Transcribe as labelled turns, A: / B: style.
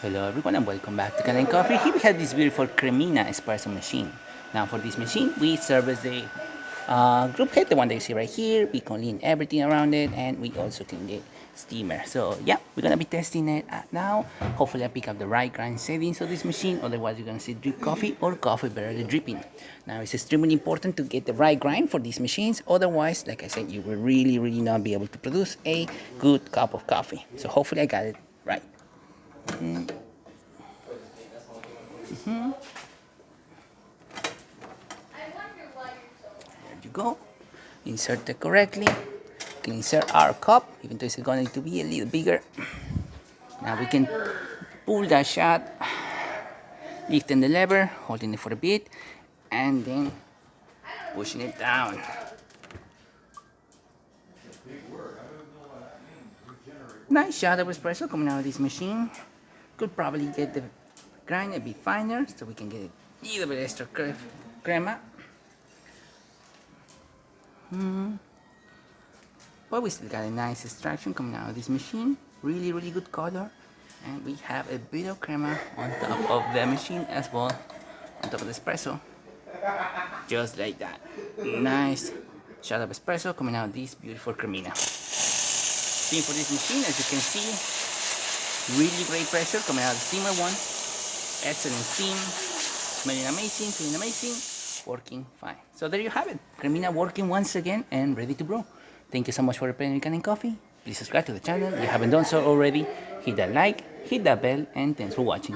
A: Hello everyone and welcome back to Kanen Coffee. Here we have this beautiful Cremina espresso machine. Now for this machine, we service the group head, the one that you see right here. We clean everything around it and we also clean the steamer. So yeah, we're gonna be testing it now. Hopefully I pick up the right grind settings of this machine, otherwise you're gonna see drip coffee or coffee barely dripping. Now it's extremely important to get the right grind for these machines, otherwise, like I said, you will really not be able to produce a good cup of coffee. So hopefully I got it right. There you go. Insert it correctly. We can insert our cup, even though it's going to be a little bigger. Now we can pull that shot, lifting the lever, holding it for a bit, and then pushing it down. Nice shot of espresso coming out of this machine. Could probably get the grind a bit finer so we can get a little bit extra crema. But we still got a nice extraction coming out of this machine. Really good color. And we have a bit of crema on top of the machine as well, on top of the espresso. Just like that. Nice shot of espresso coming out of this beautiful cremina. Steam for this machine, as you can see, really great pressure coming out of the steamer one. Excellent steam, smelling amazing, feeling amazing, working fine. So there you have it, Cremina working once again and ready to brew. Thank you so much for playing Kanen Coffee. Please subscribe to the channel if you haven't done so already. Hit that like, hit that bell, and thanks for watching.